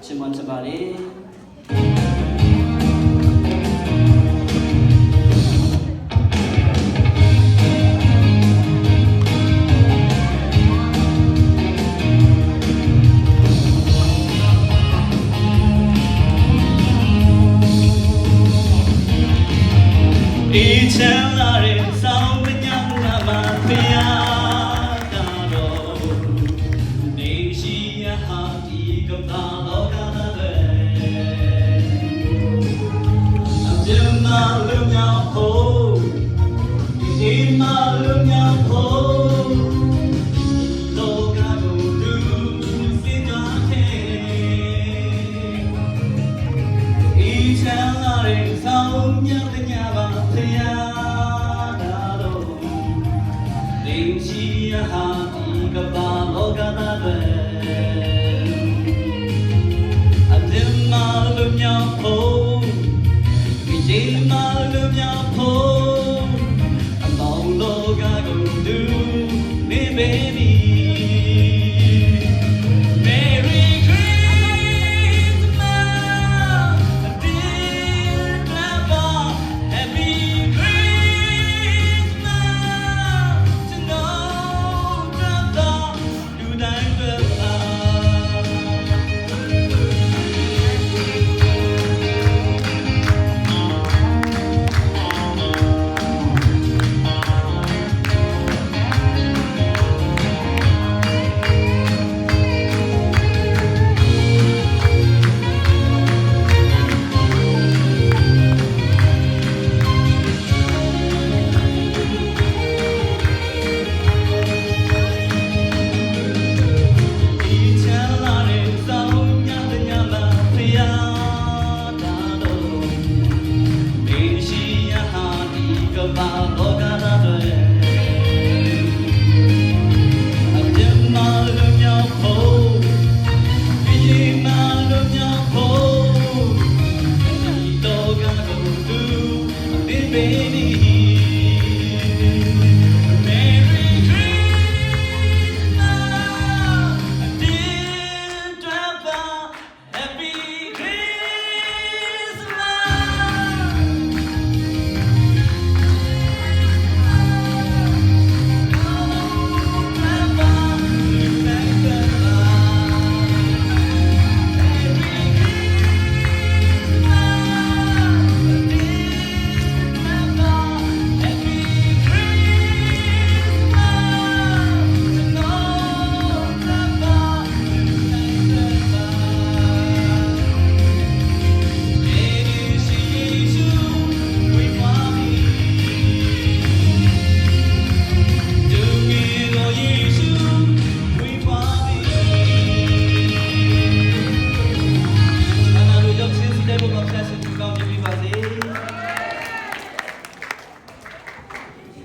ရှင်မချပါလေအေးချမ်းလာတဲ့စောင်းမညံနာမှာတရားတော်နေရှိရဟာဒီကမ္ဘာလောကတွေအပြင်းမလုံမြောက်ဖို့ဒီမလုံမြောက်ဖို့လောကကိုလူစစ်သားခဲ့အေးချမ်းလာတဲ့စောင်းညံ